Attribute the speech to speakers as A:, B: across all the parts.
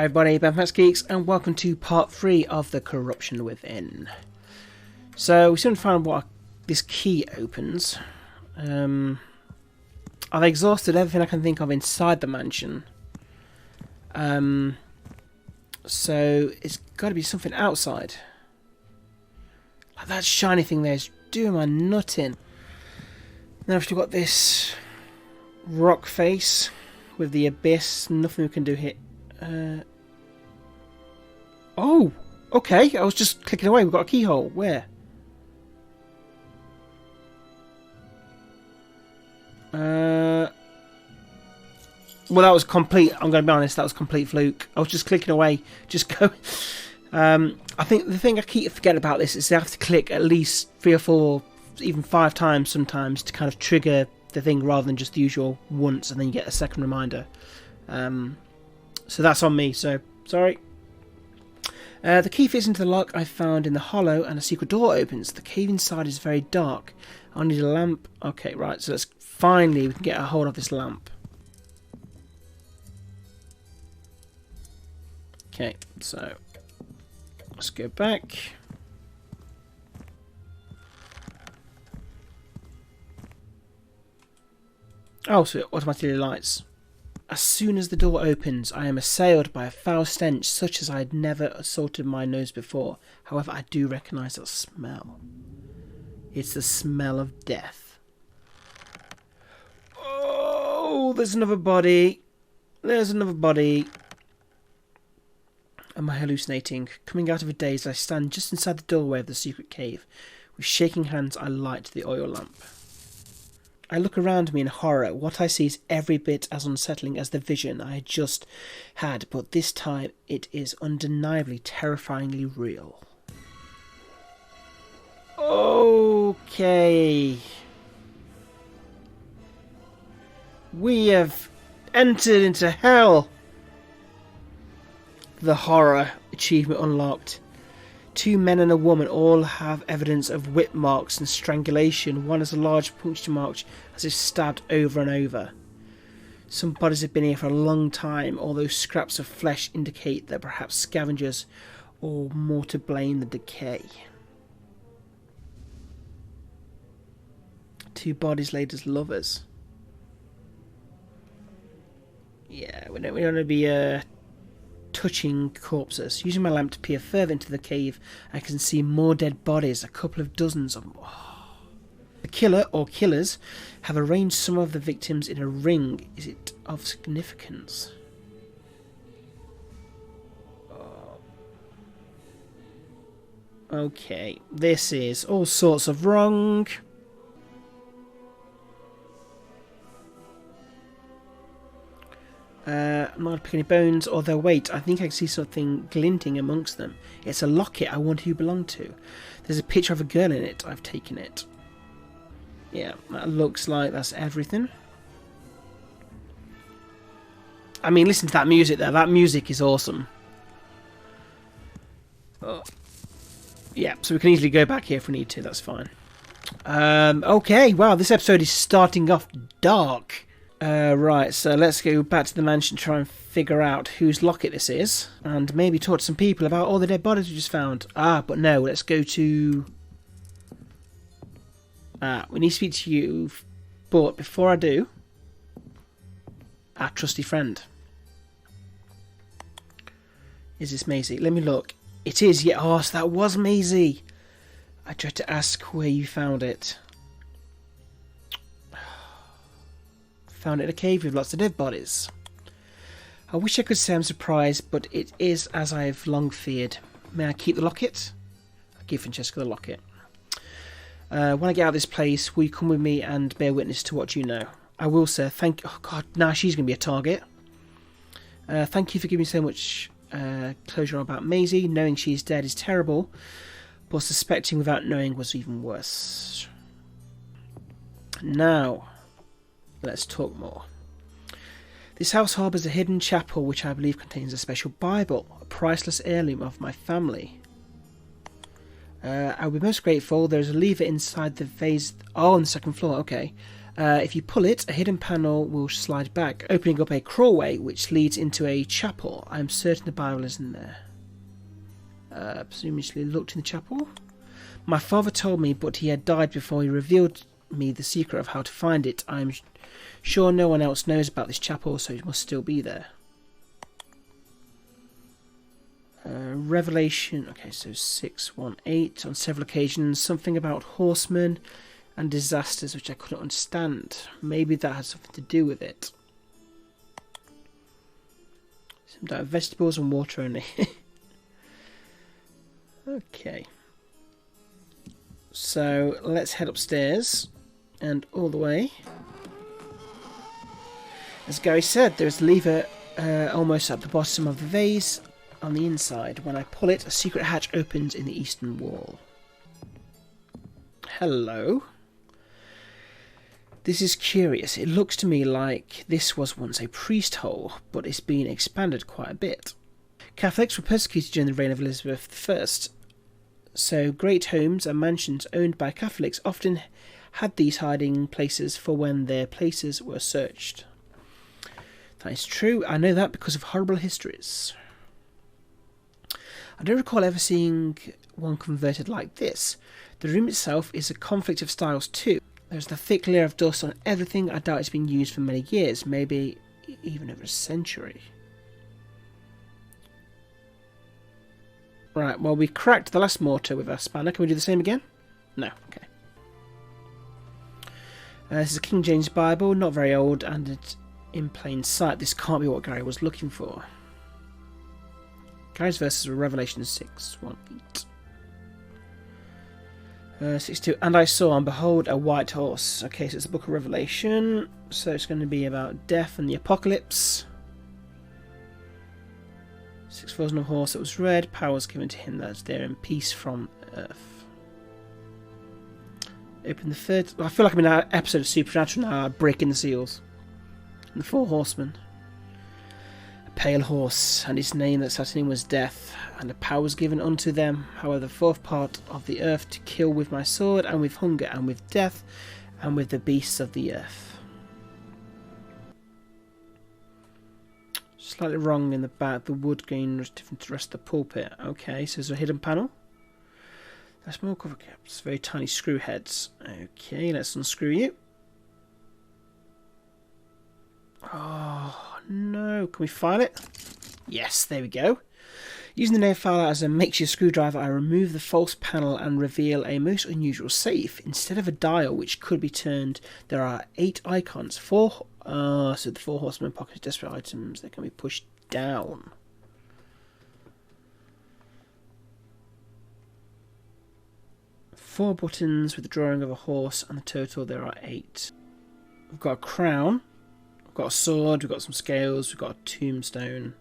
A: Hi everybody, Ben from X-Geeks, and welcome to part 3 of the Corruption Within. So, we soon found what this key opens. I've exhausted everything I can think of inside the mansion. So, it's got to be something outside. Like that shiny thing there is doing my nut in. Then I've still got this rock face with the abyss. Nothing we can do here. Oh, okay. I was just clicking away. We've got a keyhole. Where? Well, that was complete. I'm going to be honest. That was complete fluke. I was just clicking away. Just go. I think the thing I keep forgetting about this is I have to click at least 3 or 4, even 5 times sometimes to kind of trigger the thing rather than just the usual once, and then you get a second reminder. So that's on me. So sorry. The key fits into the lock I found in the hollow, and a secret door opens. The cave inside is very dark. I need a lamp. Okay, right. So let's finally we can get a hold of this lamp. Okay, so let's go back. Oh, so it automatically lights. As soon as the door opens, I am assailed by a foul stench such as I had never assaulted my nose before. However, I do recognise that smell. It's the smell of death. Oh, there's another body. There's another body. Am I hallucinating? Coming out of a daze, I stand just inside the doorway of the secret cave. With shaking hands, I light the oil lamp. I look around me in horror. What I see is every bit as unsettling as the vision I had just had, but this time it is undeniably terrifyingly real. Okay. We have entered into hell. The horror. Achievement unlocked. 2 men and a woman all have evidence of whip marks and strangulation. One has a large puncture mark as if stabbed over and over. Some bodies have been here for a long time. All those scraps of flesh indicate that perhaps scavengers, or more to blame, the decay. 2 bodies laid as lovers. Yeah, we don't want to be touching corpses. Using my lamp to peer further into the cave, I can see more dead bodies, a couple of dozens of them. Oh. The killer, or killers, have arranged some of the victims in a ring. Is it of significance? Oh. Okay, this is all sorts of wrong. I'm not going to pick any bones or their weight. I think I can see something glinting amongst them. It's a locket. I wonder who it belonged to. There's a picture of a girl in it. I've taken it. Yeah, that looks like that's everything. I mean, listen to that music there. That music is awesome. Oh. Yeah, so we can easily go back here if we need to. That's fine. Okay, wow, this episode is starting off dark. Right, so let's go back to the mansion, try and figure out whose locket this is, and maybe talk to some people about all the dead bodies we just found. But no, let's go to... we need to speak to you, but before I do, our trusty friend. Is this Maisie? Let me look. It is, yeah, oh, so that was Maisie. I tried to ask where you found it. Found it in a cave with lots of dead bodies. I wish I could say I'm surprised, but it is as I have long feared. May I keep the locket? I give Francesca the locket. When I get out of this place, will you come with me and bear witness to what you know? I will, sir. Thank you. Oh, God, now she's going to be a target. Thank you for giving me so much closure about Maisie. Knowing she's dead is terrible, but suspecting without knowing was even worse. Now... let's talk more. This house harbours a hidden chapel which I believe contains a special Bible, a priceless heirloom of my family. I would be most grateful. There's a lever inside the vase. Oh, on the second floor, okay. If you pull it, a hidden panel will slide back, opening up a crawlway which leads into a chapel. I am certain the Bible is in there. Presumably looked in the chapel. My father told me, but he had died before he revealed me the secret of how to find it. I am sure no one else knows about this chapel, so it must still be there. Revelation. Okay, so 618. On several occasions, something about horsemen and disasters which I couldn't understand. Maybe that has something to do with it. Some diet of vegetables and water only. Okay. So let's head upstairs and all the way. As Gary said, there's a lever almost at the bottom of the vase on the inside. When I pull it, a secret hatch opens in the eastern wall. Hello. This is curious. It looks to me like this was once a priest hole, but it's been expanded quite a bit. Catholics were persecuted during the reign of Elizabeth I, so great homes and mansions owned by Catholics often had these hiding places for when their places were searched. That is true. I know that because of horrible histories. I don't recall ever seeing one converted like this. The room itself is a conflict of styles too. There's the thick layer of dust on everything. I doubt it's been used for many years, maybe even over a century. Right, well, we cracked the last mortar with our spanner. Can we do the same again? No, okay. This is a King James Bible, not very old, and it's in plain sight. This can't be what Gary was looking for. Gary's verses were Revelation 6:1-8. 62. And I saw, and behold, a white horse. Okay, so it's the book of Revelation. So it's going to be about death and the apocalypse. 6 foals on a horse that was red. Power was given to him that is there in peace from earth. Open the third. I feel like I'm in an episode of Supernatural now, breaking the seals. And the 4 horsemen. A pale horse, and his name that sat in him was Death, and a power was given unto them, however, the 4th part of the earth to kill with my sword, and with hunger, and with death, and with the beasts of the earth. Slightly wrong in the back, the wood grain was different to the rest of the pulpit. Okay, so there's a hidden panel. That's more cover caps, very tiny screw heads. Okay, let's unscrew you. Oh no, can we file it? Yes, there we go. Using the nail filer as a makeshift screwdriver, I remove the false panel and reveal a most unusual safe. Instead of a dial which could be turned, there are 8 icons. So the 4 horsemen pocket desperate items that can be pushed down. Four buttons with the drawing of a horse, and the total there are 8. We've got a crown, we've got a sword, we've got some scales, we've got a tombstone.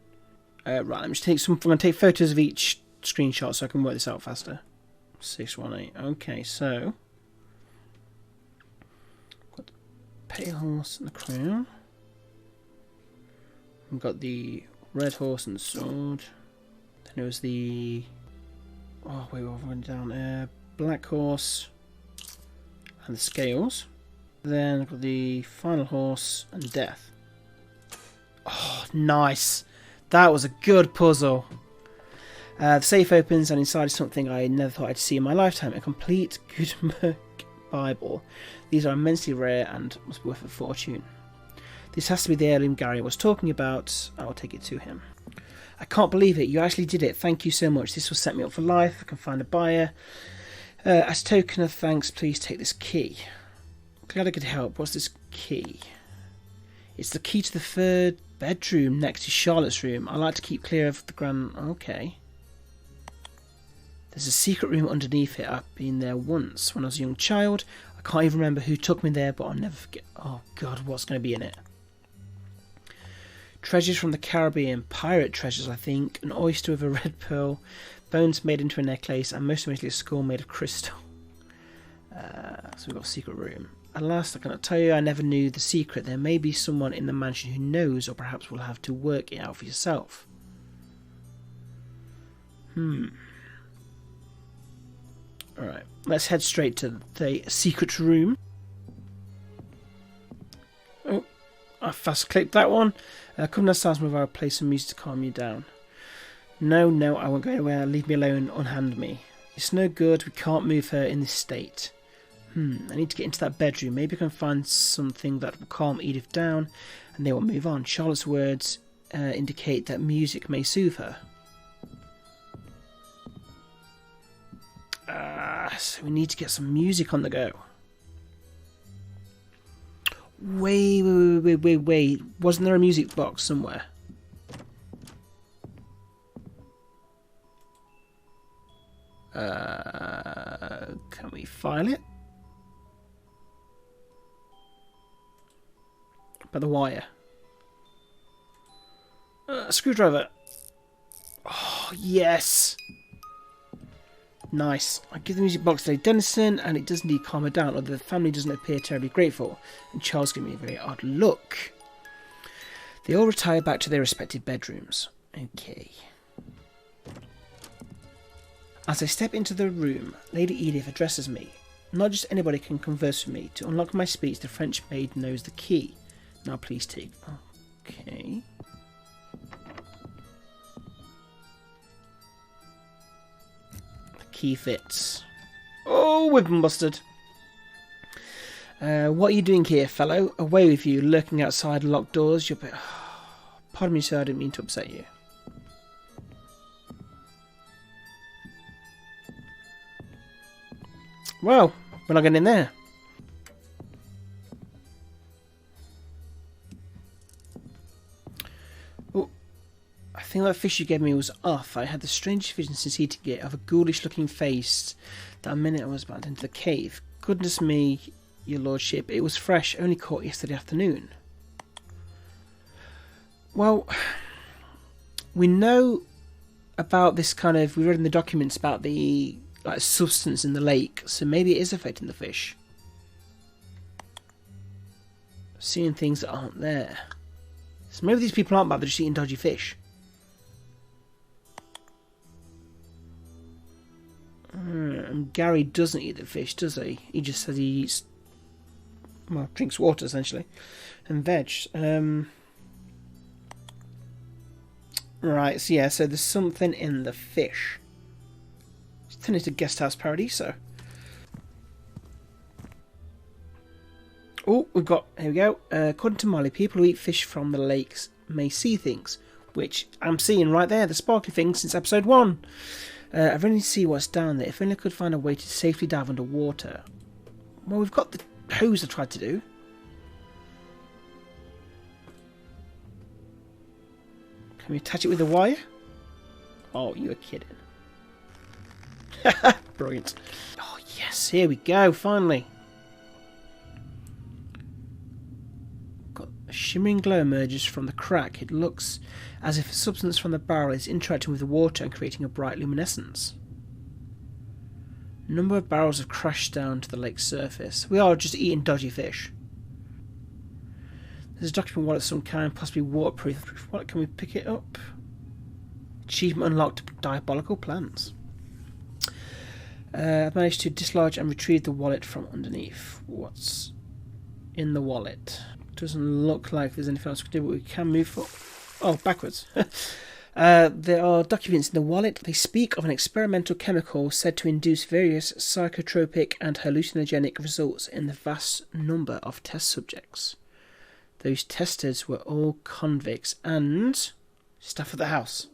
A: Right, let me just take some. I'm going to take photos of each screenshot so I can work this out faster. 618. Okay, so got the pale horse and the crown. We've got the red horse and the sword. Then there was the. Oh wait, what have I written down? Black horse and the scales. Then I've got the final horse and death. Oh, nice. That was a good puzzle. The safe opens and inside is something I never thought I'd see in my lifetime. A complete Gutenberg Bible. These are immensely rare and must be worth a fortune. This has to be the heirloom Gary was talking about. I will take it to him. I can't believe it. You actually did it. Thank you so much. This will set me up for life. I can find a buyer. As a token of thanks, please take this key. Glad I could help. What's this key? It's the key to the 3rd bedroom next to Charlotte's room. I like to keep clear of the grand... Okay. There's a secret room underneath it. I've been there once when I was a young child. I can't even remember who took me there, but I'll never forget... Oh, God, what's going to be in it? Treasures from the Caribbean. Pirate treasures, I think. An oyster with a red pearl. Bones made into a necklace. And most amazingly, a skull made of crystal. So we've got a secret room. Alas, I cannot tell you, I never knew the secret. There may be someone in the mansion who knows, or perhaps we'll have to work it out for yourself. Alright, let's head straight to the secret room. I fast clicked that one. Come downstairs with I'll play some music to calm you down. No, I won't go anywhere. Leave me alone, unhand me. It's no good, we can't move her in this state. I need to get into that bedroom. Maybe I can find something that will calm Edith down and they will move on. Charlotte's words indicate that music may soothe her. So we need to get some music on the go. Wait. Wasn't there a music box somewhere? Can we file it? By the wire. Screwdriver. Oh, yes. Nice. I give the music box to Denison, and it does indeed calm her down, although the family doesn't appear terribly grateful, and Charles gives me a very odd look. They all retire back to their respective bedrooms. Okay. As I step into the room, Lady Edith addresses me. Not just anybody can converse with me. To unlock my speech, the French maid knows the key. Now please take... Okay. The key fits. Oh, we've been busted. What are you doing here, fellow? Away with you, lurking outside locked doors. You're... Pardon me, sir, I didn't mean to upset you. Well, we're not getting in there. Oh, I think that fish you gave me was off. I had the strangest vision since eating it of a ghoulish-looking face that minute I was about to enter the cave. Goodness me, your lordship, it was fresh, only caught yesterday afternoon. Well, we know about this kind of... We read in the documents about the... like substance in the lake, so maybe it is affecting the fish. Seeing things that aren't there. So maybe these people aren't bad, they're just eating dodgy fish. And Gary doesn't eat the fish, does he? He just says he eats... well, drinks water, essentially. And veg. Right, so yeah, so there's something in the fish. Turn into Guest House Paradiso. Oh, we've got... here we go. According to Molly, people who eat fish from the lakes may see things, which I'm seeing right there, the sparkly things since episode 1. I really need to see what's down there. If only I could find a way to safely dive underwater. Well, we've got the hose I tried to do. Can we attach it with a wire? Oh, you're kidding. Brilliant. Oh yes, here we go, finally. Got a shimmering glow emerges from the crack. It looks as if a substance from the barrel is interacting with the water and creating a bright luminescence. A number of barrels have crashed down to the lake's surface. We are just eating dodgy fish. There's a document wallet of some kind, possibly waterproof. What, can we pick it up? Achievement unlocked, diabolical plans. I've managed to dislodge and retrieve the wallet from underneath. What's in the wallet? Doesn't look like there's anything else we can do, but we can move forward. Oh, backwards. There are documents in the wallet. They speak of an experimental chemical said to induce various psychotropic and hallucinogenic results in the vast number of test subjects. Those testers were all convicts and staff at the house.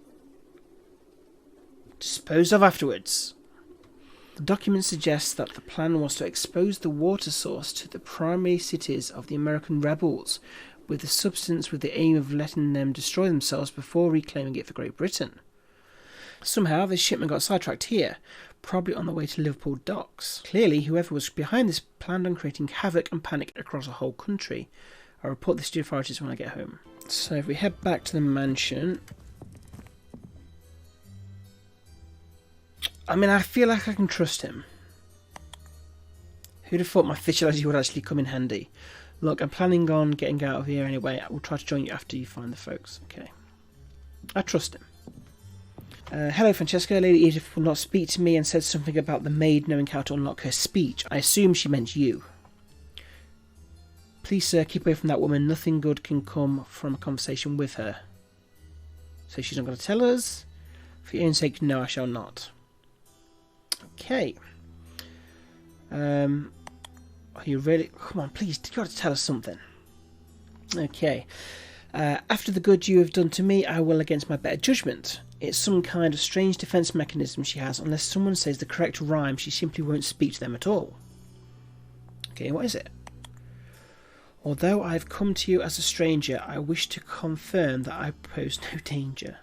A: Disposed of afterwards. The document suggests that the plan was to expose the water source to the primary cities of the American rebels with the substance with the aim of letting them destroy themselves before reclaiming it for Great Britain. Somehow this shipment got sidetracked here, probably on the way to Liverpool docks. Clearly whoever was behind this planned on creating havoc and panic across a whole country. I'll report this to the authorities when I get home. So if we head back to the mansion... I mean, I feel like I can trust him. Who'd have thought my fishy would actually come in handy? Look, I'm planning on getting out of here anyway. I will try to join you after you find the folks. Okay. I trust him. Hello, Francesca. Lady Edith will not speak to me and said something about the maid knowing how to unlock her speech. I assume she meant you. Please, sir, keep away from that woman. Nothing good can come from a conversation with her. So she's not going to tell us? For your own sake, no, I shall not. Okay. Are you really... Come on, please, you've got to tell us something. Okay. After the good you have done to me, I will against my better judgment. It's some kind of strange defence mechanism she has. Unless someone says the correct rhyme, she simply won't speak to them at all. Okay, what is it? Although I have come to you as a stranger, I wish to confirm that I pose no danger.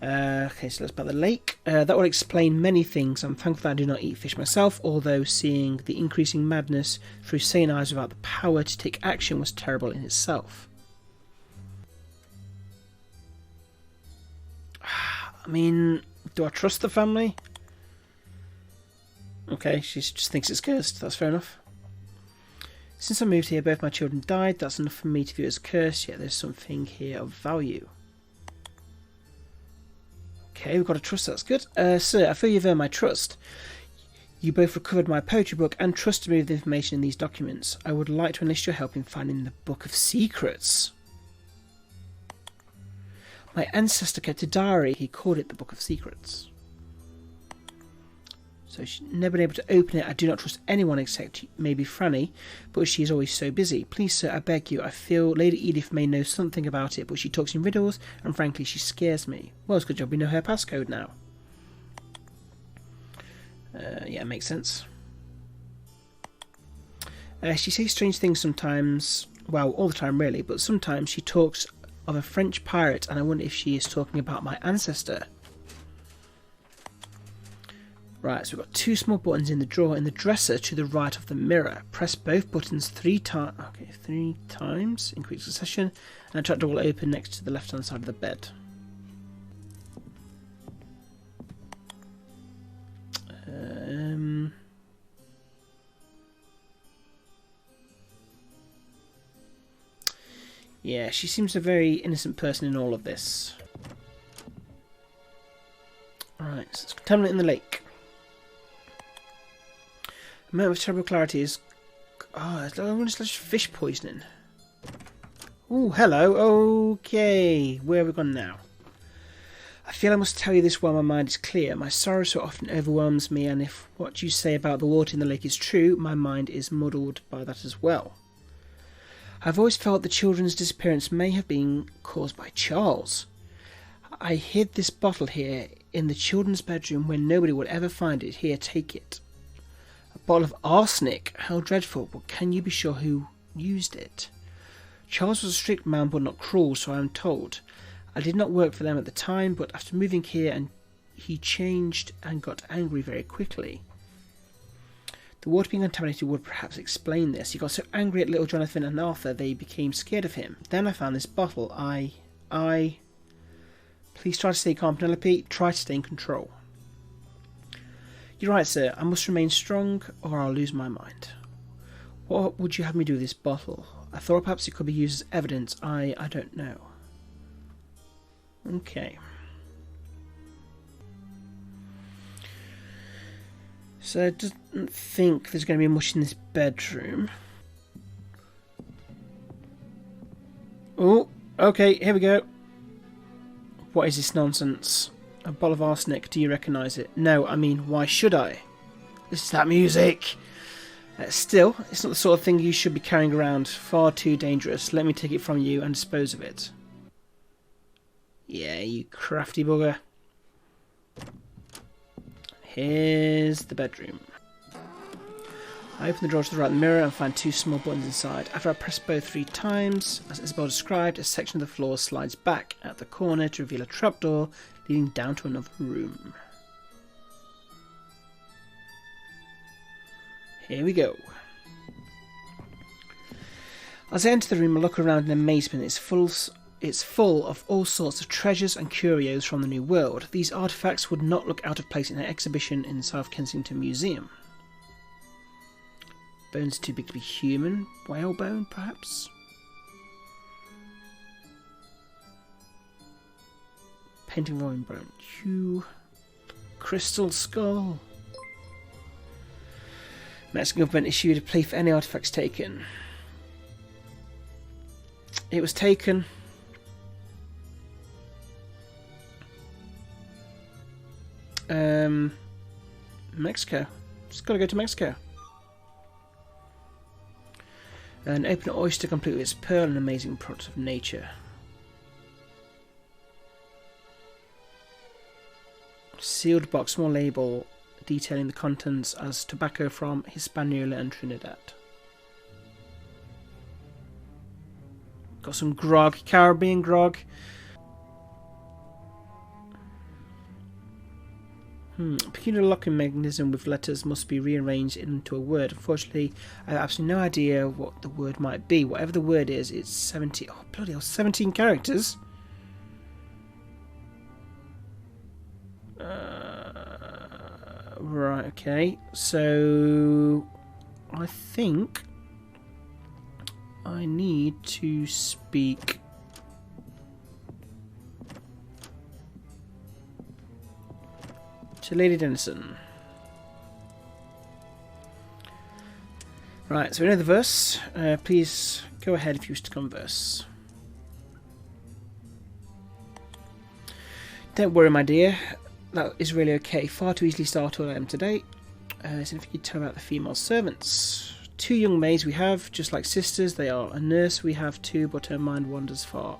A: Okay, so that's about the lake. That will explain many things. I'm thankful that I do not eat fish myself, although seeing the increasing madness through sane eyes without the power to take action was terrible in itself. I mean, do I trust the family? Okay, she just thinks it's cursed. That's fair enough. Since I moved here, both my children died. That's enough for me to view it as cursed, yet there's something here of value. Okay, we've got to trust, that's good. Sir, I feel you've earned my trust. You both recovered my poetry book and trusted me with the information in these documents. I would like to enlist your help in finding the Book of Secrets. My ancestor kept a diary. He called it the Book of Secrets. So she's never been able to open it. I do not trust anyone except maybe Franny, but she is always so busy. Please, sir, I beg you. I feel Lady Edith may know something about it, but she talks in riddles, and frankly, she scares me. Well, it's a good job we know her passcode now. Yeah, makes sense. She says strange things sometimes. Well, all the time, really, but sometimes she talks of a French pirate, and I wonder if she is talking about my ancestor. Right, so we've got two small buttons in the drawer in the dresser to the right of the mirror. Press both buttons 3 times. Okay, 3 times in quick succession, and a trapdoor will open next to the left-hand side of the bed. Yeah, she seems a very innocent person in all of this. Alright, so it's contaminant in the lake. A moment of terrible clarity is... Oh, it's like fish poisoning. Oh, hello. Okay, where have we gone now? I feel I must tell you this while my mind is clear. My sorrow so often overwhelms me, and if what you say about the water in the lake is true, my mind is muddled by that as well. I've always felt the children's disappearance may have been caused by Charles. I hid this bottle here in the children's bedroom where nobody would ever find it. Here, take it. A bottle of arsenic. How dreadful, but can you be sure who used it? Charles was a strict man, but not cruel, so I am told. I did not work for them at the time, but after moving here, and he changed and got angry very quickly. The water being contaminated would perhaps explain this. He got so angry at little Jonathan and Arthur, they became scared of him. Then I found this bottle. Please try to stay calm, Penelope. Try to stay in control. You're right, sir. I must remain strong, or I'll lose my mind. What would you have me do with this bottle? I thought perhaps it could be used as evidence. I don't know. Okay. So I don't think there's going to be much in this bedroom. Oh, okay, here we go. What is this nonsense? A bottle of arsenic, do you recognise it? No, I mean, why should I? This is that music! Still, it's not the sort of thing you should be carrying around. Far too dangerous. Let me take it from you and dispose of it. Yeah, you crafty bugger. Here's the bedroom. I open the drawer to the right of the mirror and find two small buttons inside. After I press both 3 times, as Isabel described, a section of the floor slides back at the corner to reveal a trapdoor leading down to another room. Here we go. As I enter the room, I look around in amazement. It's full of all sorts of treasures and curios from the New World. These artefacts would not look out of place in an exhibition in the South Kensington Museum. Bones too big to be human. Whale bone, perhaps? Painting rolling bone. Crystal skull. Mexican government issued a plea for any artifacts taken. It was taken. Mexico. Just got to go to Mexico. An open oyster complete with its pearl, an amazing product of nature. Sealed box, small label detailing the contents as tobacco from Hispaniola and Trinidad. Got some grog, Caribbean grog. Peculiar locking mechanism with letters must be rearranged into a word. Unfortunately, I have absolutely no idea what the word might be. Whatever the word is, it's 17. Oh, bloody hell, 17 characters. Right, okay. So, I think I need to speak to Lady Dennison. Right, so we know the verse. Please go ahead if you wish to converse. Don't worry, my dear. That is really okay. Far too easily startled I am today. So if you could tell about the female servants. 2 young maids we have, just like sisters. They are. A nurse we have too, but her mind wanders far.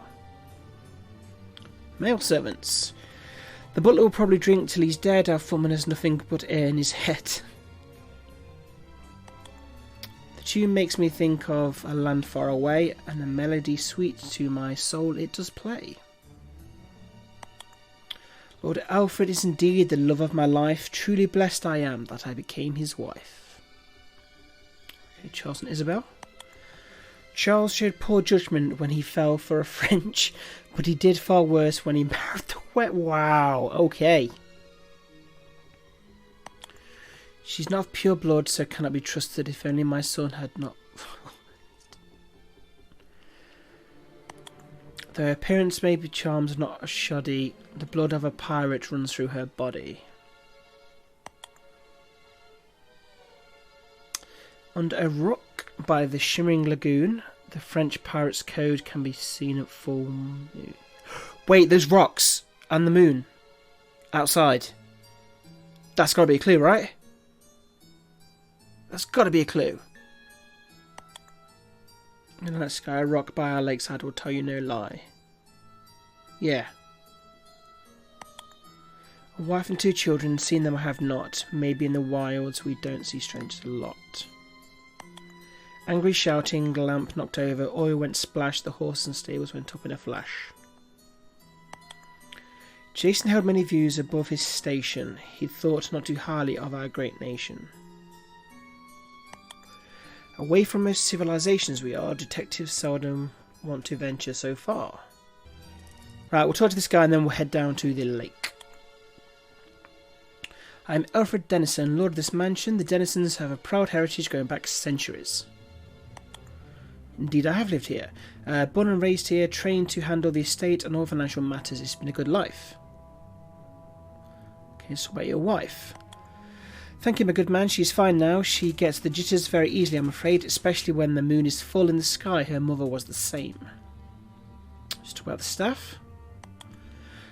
A: Male servants. The butler will probably drink till he's dead. Our footman has nothing but air in his head. The tune makes me think of a land far away, and a melody sweet to my soul it does play. Lord Alfred is indeed the love of my life. Truly blessed I am that I became his wife. Okay, Charles and Isabel. Charles showed poor judgment when he fell for a French, but he did far worse when he married the wet. Wow, okay. She's not of pure blood, so cannot be trusted. If only my son had not. Though her appearance may be charmed, not shoddy, the blood of a pirate runs through her body. Under a rock by the shimmering lagoon, the French pirate's code can be seen at full moon. Wait, there's rocks and the moon outside. That's got to be a clue, right? That's got to be a clue. In that sky, a rock by our lakeside will tell you no lie. Yeah. A wife and 2 children, seen them I have not. Maybe in the wilds we don't see strangers a lot. Angry shouting, lamp knocked over, oil went splash, the horse and stables went up in a flash. Jason held many views above his station. He thought not too highly of our great nation. Away from most civilizations we are, detectives seldom want to venture so far. Right, we'll talk to this guy and then we'll head down to the lake. I'm Alfred Dennison, lord of this mansion. The Dennisons have a proud heritage going back centuries. Indeed, I have lived here. Born and raised here, trained to handle the estate and all financial matters. It's been a good life. Okay, so about your wife. Thank you, my good man. She's fine now. She gets the jitters very easily, I'm afraid, especially when the moon is full in the sky. Her mother was the same. Let's talk about the staff.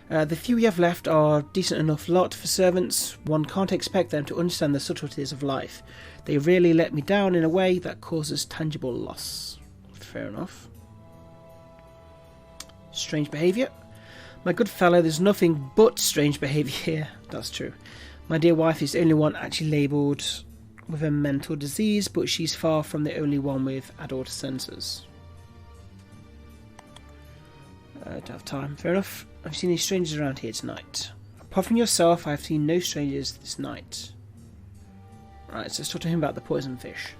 A: The few we have left are decent enough lot for servants. One can't expect them to understand the subtleties of life. They really let me down in a way that causes tangible loss. Fair enough. Strange behaviour. My good fellow, there's nothing but strange behaviour here. That's true. My dear wife is the only one actually labelled with a mental disease, but she's far from the only one with adult senses. Don't have time. Fair enough. I've seen any strangers around here tonight. Apart from yourself, I've seen no strangers this night. Right, so let's talk to him about the poison fish.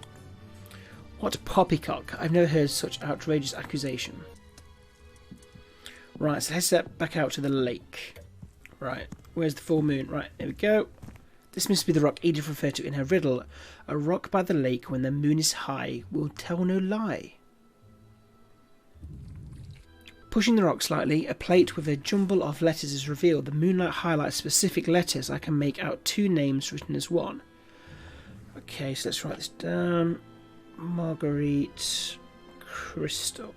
A: What poppycock? I've never heard such outrageous accusation. Right, so let's head back out to the lake. Right, where's the full moon? Right, there we go. This must be the rock Edith referred to in her riddle. A rock by the lake when the moon is high will tell no lie. Pushing the rock slightly, a plate with a jumble of letters is revealed. The moonlight highlights specific letters. I can make out 2 names written as one. Okay, so let's write this down. Marguerite Crystal.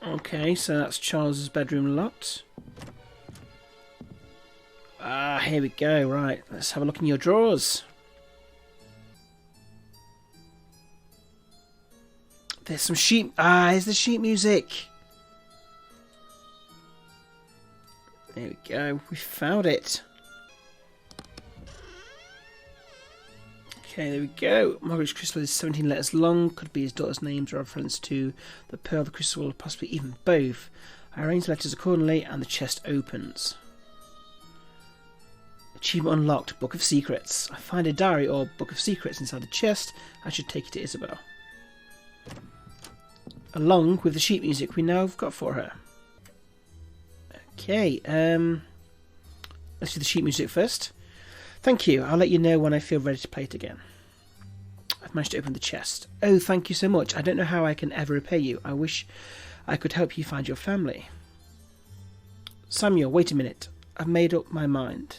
A: Okay, so that's Charles's bedroom locked. Ah, here we go. Right, let's have a look in your drawers. There's some sheep. Ah, here's the sheep music. There we go. We found it. Okay, there we go. Margaret's crystal is 17 letters long. Could be his daughter's names or a reference to the pearl, the crystal, or possibly even both. I arrange the letters accordingly and the chest opens. Achievement unlocked. Book of Secrets. I find a diary or book of secrets inside the chest. I should take it to Isabel. Along with the sheet music we now have got for her. Okay, let's do the sheet music first. Thank you. I'll let you know when I feel ready to play it again. I've managed to open the chest. Oh, thank you so much. I don't know how I can ever repay you. I wish I could help you find your family. Samuel, wait a minute. I've made up my mind.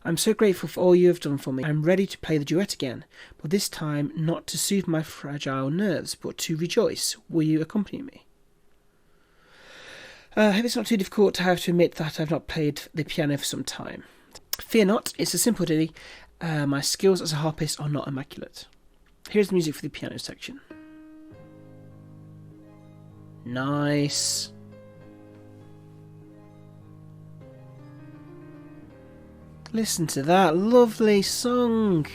A: I'm so grateful for all you have done for me. I'm ready to play the duet again, but this time not to soothe my fragile nerves, but to rejoice. Will you accompany me? I hope it's not too difficult to have to admit that I've not played the piano for some time. Fear not, it's a simple ditty. My skills as a harpist are not immaculate. Here's the music for the piano section. Nice. Listen to that lovely song.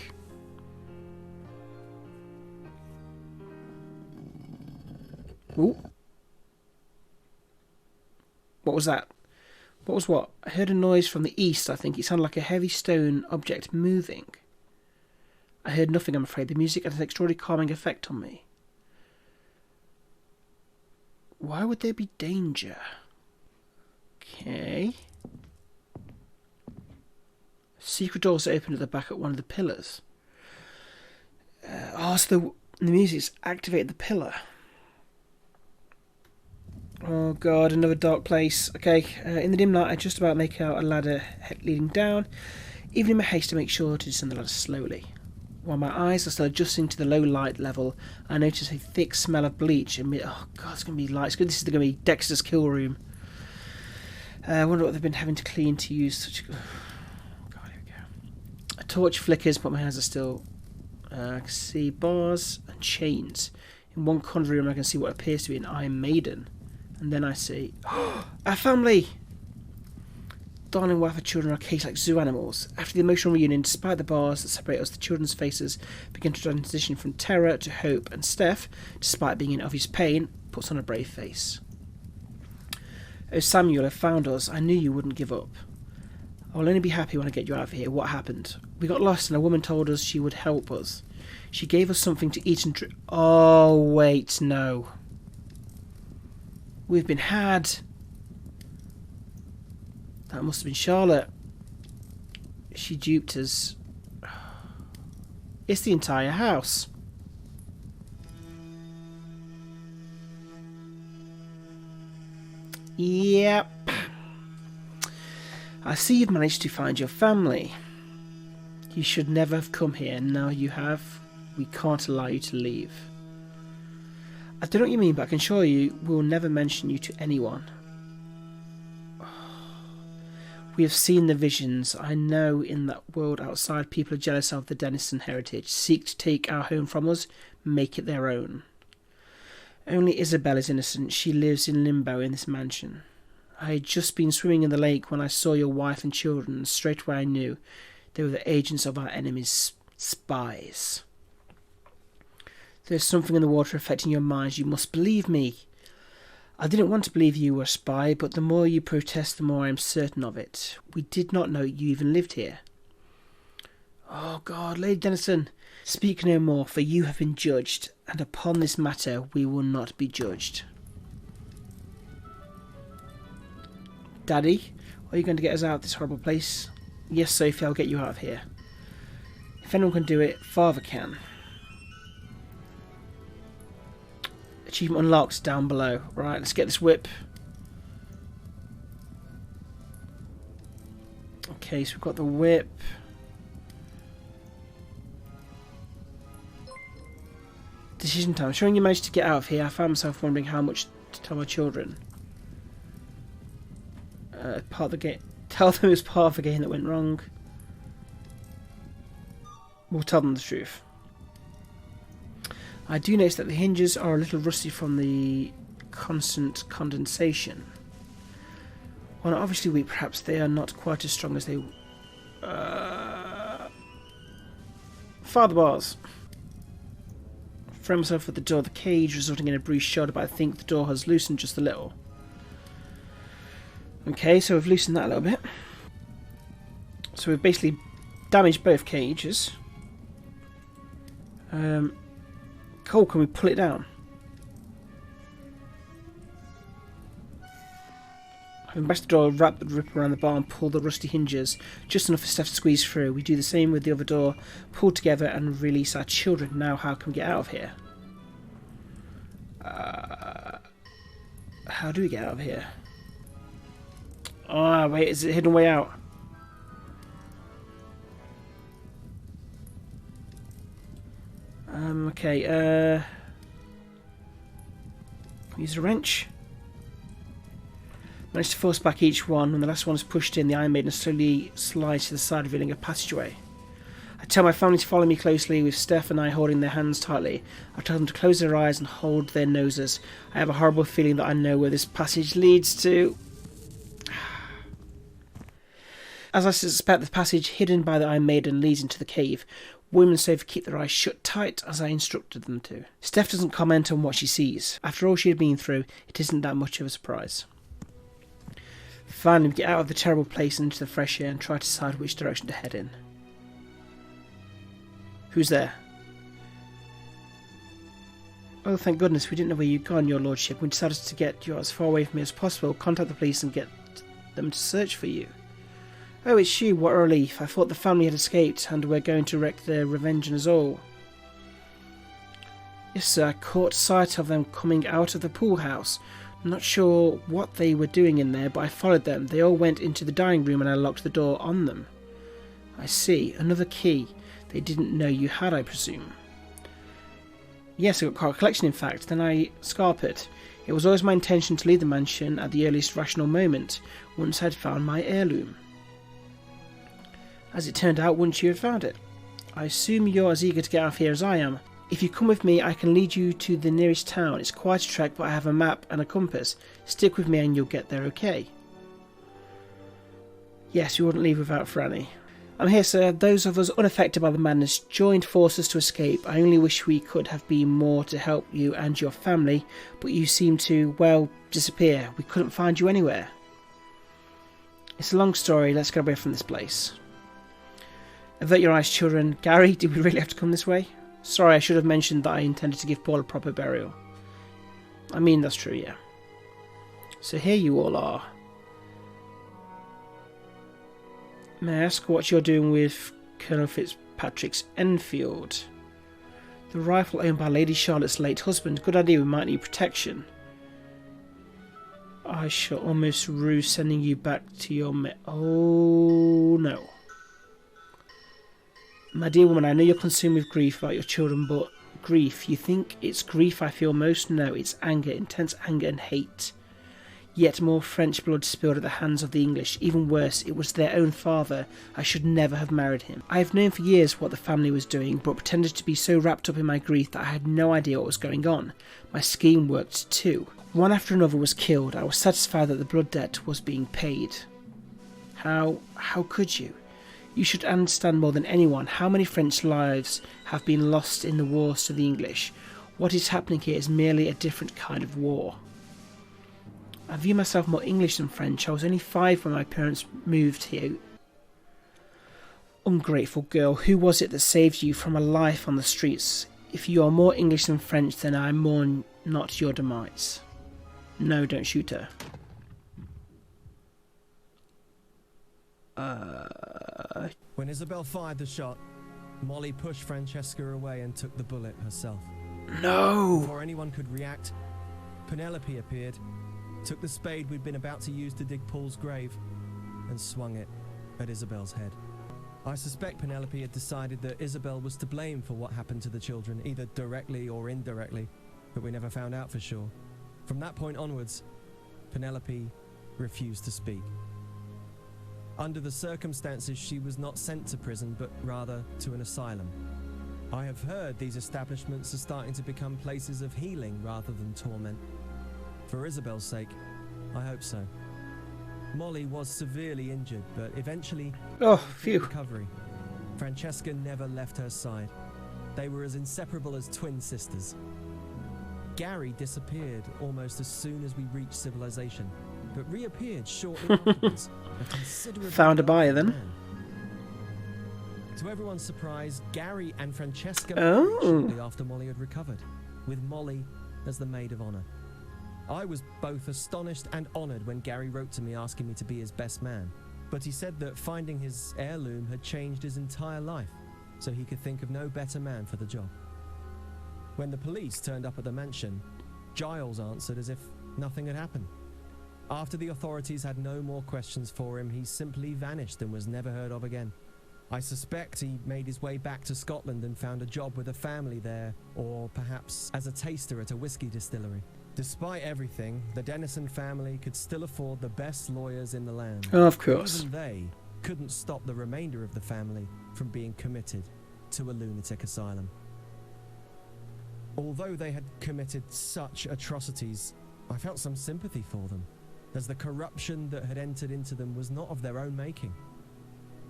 A: Ooh. What was that? What was what? I heard a noise from the east, I think. It sounded like a heavy stone object moving. I heard nothing, I'm afraid. The music had an extraordinary calming effect on me. Why would there be danger? Okay. Secret doors open at the back at one of the pillars. So the music's activated the pillar. Oh god, another dark place. Okay, in the dim light I just about make out a ladder leading down, even in my haste to make sure to descend the ladder slowly. While my eyes are still adjusting to the low light level, I notice a thick smell of bleach. Oh god, it's going to be light. This is going to be Dexter's kill room. I wonder what they've been having to clean to use such... Oh god, here we go. A torch flickers, but my hands are still... I can see bars and chains. In one corner of the room I can see what appears to be an Iron Maiden. And then I see... our family! Darling wife and children are caged like zoo animals. After the emotional reunion, despite the bars that separate us, the children's faces begin to transition from terror to hope, and Steph, despite being in obvious pain, puts on a brave face. Oh Samuel, have found us. I knew you wouldn't give up. I will only be happy when I get you out of here. What happened? We got lost and a woman told us she would help us. She gave us something to eat and drink. Oh wait, no. We've been had. That must have been Charlotte. She duped us. It's the entire house. Yep. I see you've managed to find your family. You should never have come here. Now you have. We can't allow you to leave. I don't know what you mean, but I can assure you we'll never mention you to anyone. We have seen the visions. I know in that world outside people are jealous of the Denison heritage, seek to take our home from us, make it their own. Only Isabel is innocent. She lives in limbo in this mansion. I had just been swimming in the lake when I saw your wife and children, and straight away I knew they were the agents of our enemies' spies. There's something in the water affecting your minds. You must believe me. I didn't want to believe you were a spy, but the more you protest, the more I am certain of it. We did not know you even lived here. Oh God, Lady Denison, speak no more, for you have been judged, and upon this matter we will not be judged. Daddy, are you going to get us out of this horrible place? Yes, Sophie, I'll get you out of here. If anyone can do it, Father can. Achievement unlocked down below. Right, let's get this whip. Okay, so we've got the whip. Decision time. Showing you managed to get out of here, I found myself wondering how much to tell my children. Part of the game. Tell them it was part of the game that went wrong. We'll tell them the truth. I do notice that the hinges are a little rusty from the constant condensation. While not obviously weak, perhaps they are not quite as strong as they... Fire the bars. Throw myself at the door of the cage, resulting in a bruised shoulder, but I think the door has loosened just a little. Okay, so we've loosened that a little bit. So we've basically damaged both cages. Cole, can we pull it down? Having bashed the door, wrap the rip around the bar and pull the rusty hinges, just enough for Steph to squeeze through. We do the same with the other door, pull together and release our children. Now how can we get out of here? How do we get out of here? Oh, wait, is it a hidden way out? Okay, use a wrench. Managed to force back each one. When the last one is pushed in, the Iron Maiden slowly slides to the side, revealing a passageway. I tell my family to follow me closely, with Steph and I holding their hands tightly. I tell them to close their eyes and hold their noses. I have a horrible feeling that I know where this passage leads to. As I suspect, the passage hidden by the Iron Maiden leads into the cave. Women say to keep their eyes shut tight, as I instructed them to. Steph doesn't comment on what she sees. After all she had been through, it isn't that much of a surprise. Finally, we get out of the terrible place and into the fresh air and try to decide which direction to head in. Who's there? Oh, thank goodness, we didn't know where you'd gone, your lordship. We decided to get you as far away from me as possible, contact the police and get them to search for you. Oh, it's you, what a relief. I thought the family had escaped and were going to wreak their revenge on us all. Yes, sir, I caught sight of them coming out of the pool house. I'm not sure what they were doing in there, but I followed them. They all went into the dining room and I locked the door on them. I see. Another key. They didn't know you had, I presume. Yes, I got quite a collection, in fact. Then I scarpered. It was always my intention to leave the mansion at the earliest rational moment, once I'd found my heirloom. As it turned out, once you had found it. I assume you're as eager to get out of here as I am. If you come with me, I can lead you to the nearest town. It's quite a trek, but I have a map and a compass. Stick with me and you'll get there okay. Yes, you wouldn't leave without Franny. I'm here, sir. Those of us unaffected by the madness joined forces to escape. I only wish we could have been more to help you and your family, but you seem to, well, disappear. We couldn't find you anywhere. It's a long story. Let's get away from this place. Avert your eyes, children. Gary, did we really have to come this way? Sorry, I should have mentioned that I intended to give Paul a proper burial. I mean, that's true, yeah. So here you all are. May I ask what you're doing with Colonel Fitzpatrick's Enfield? The rifle owned by Lady Charlotte's late husband. Good idea, we might need protection. I shall almost rue sending you back to your oh, no. My dear woman, I know you're consumed with grief about your children, but grief, you think it's grief I feel most? No, it's anger, intense anger and hate. Yet more French blood spilled at the hands of the English. Even worse, it was their own father. I should never have married him. I have known for years what the family was doing, but pretended to be so wrapped up in my grief that I had no idea what was going on. My scheme worked too. One after another was killed. I was satisfied that the blood debt was being paid. How could you? You should understand more than anyone how many French lives have been lost in the wars to the English. What is happening here is merely a different kind of war. I view myself more English than French. I was only 5 when my parents moved here. Ungrateful girl, who was it that saved you from a life on the streets? If you are more English than French, then I mourn not your demise. No, don't shoot her.
B: When Isabel fired the shot, Molly pushed Francesca away and took the bullet herself.
A: No!
B: Before anyone could react, Penelope appeared, took the spade we'd been about to use to dig Paul's grave, and swung it at Isabel's head. I suspect Penelope had decided that Isabel was to blame for what happened to the children, either directly or indirectly, but we never found out for sure. From that point onwards, Penelope refused to speak. Under the circumstances, she was not sent to prison, but rather to an asylum. I have heard these establishments are starting to become places of healing rather than torment. For Isabel's sake, I hope so. Molly was severely injured, but eventually, recovery. Francesca never left her side. They were as inseparable as twin sisters. Gary disappeared almost as soon as we reached civilization, but reappeared shortly afterwards.
A: Found a buyer then.
B: To everyone's surprise, Gary and Francesca married shortly after Molly had recovered, with Molly as the maid of honor. I was both astonished and honored when Gary wrote to me asking me to be his best man, but he said that finding his heirloom had changed his entire life, so he could think of no better man for the job. When the police turned up at the mansion, Giles answered as if nothing had happened. After the authorities had no more questions for him, he simply vanished and was never heard of again. I suspect he made his way back to Scotland and found a job with a family there, or perhaps as a taster at a whiskey distillery. Despite everything, the Dennison family could still afford the best lawyers in the land.
A: Oh, of course.
B: Even they couldn't stop the remainder of the family from being committed to a lunatic asylum. Although they had committed such atrocities, I felt some sympathy for them, as the corruption that had entered into them was not of their own making.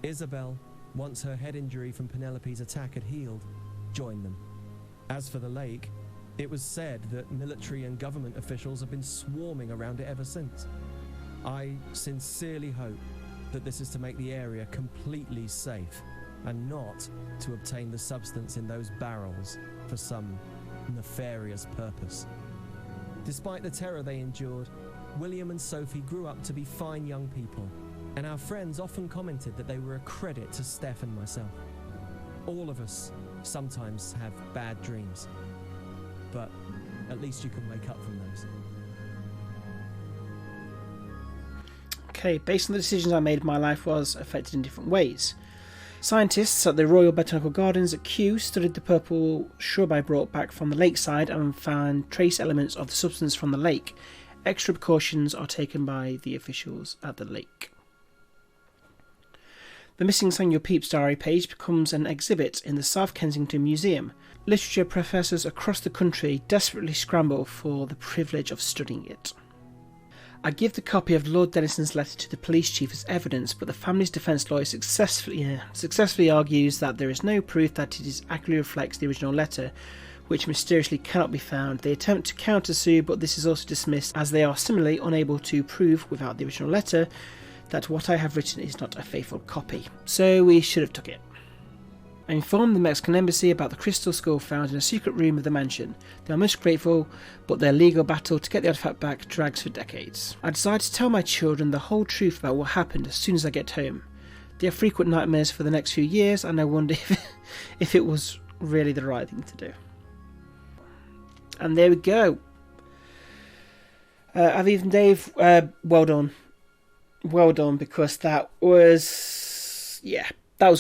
B: Isabel, once her head injury from Penelope's attack had healed, joined them. As for the lake, it was said that military and government officials have been swarming around it ever since. I sincerely hope that this is to make the area completely safe, and not to obtain the substance in those barrels for some nefarious purpose. Despite the terror they endured, William and Sophie grew up to be fine young people, and our friends often commented that they were a credit to Steph and myself. All of us sometimes have bad dreams, but at least you can wake up from those.
A: Okay, based on the decisions I made, my life was affected in different ways. Scientists at the Royal Botanical Gardens at Kew studied the purple shrub I brought back from the lakeside and found trace elements of the substance from the lake. Extra precautions are taken by the officials at the lake. The Missing Samuel Pepys diary page becomes an exhibit in the South Kensington Museum. Literature professors across the country desperately scramble for the privilege of studying it. I give the copy of Lord Dennison's letter to the police chief as evidence, but the family's defence lawyer successfully argues that there is no proof that it accurately reflects the original letter, which mysteriously cannot be found. They attempt to countersue, but this is also dismissed as they are similarly unable to prove, without the original letter, that what I have written is not a faithful copy. So we should have took it. I informed the Mexican embassy about the crystal skull found in a secret room of the mansion. They are most grateful, but their legal battle to get the artifact back drags for decades. I decided to tell my children the whole truth about what happened as soon as I get home. They have frequent nightmares for the next few years, and I wonder if it was really the right thing to do. And there we go. Aviv and Dave, well done. Well done, because that was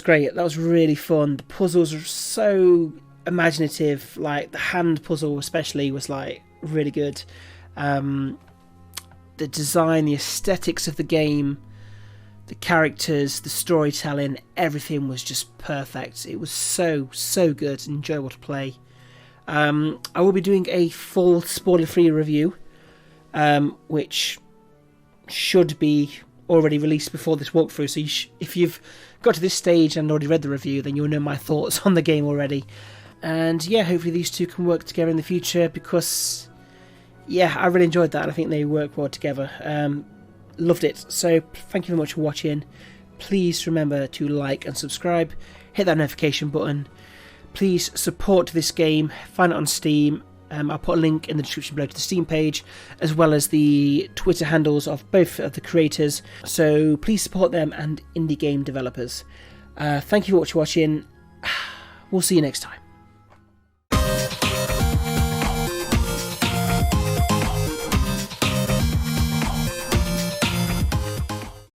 A: great. That was really fun. The puzzles are so imaginative. Like the hand puzzle especially was like really good. The design, the aesthetics of the game, the characters, the storytelling, everything was just perfect. It was so good and enjoyable to play. I will be doing a full spoiler-free review, which should be already released before this walkthrough. So if you've got to this stage and already read the review, then you'll know my thoughts on the game already. And yeah, hopefully these two can work together in the future, because yeah, I really enjoyed that. I think they work well together. Loved it. So thank you very much for watching. Please remember to like and subscribe. Hit that notification button. Please support this game. Find it on Steam. I'll put a link in the description below to the Steam page, as well as the Twitter handles of both of the creators. So please support them and indie game developers. Thank you for watching. We'll see you next time.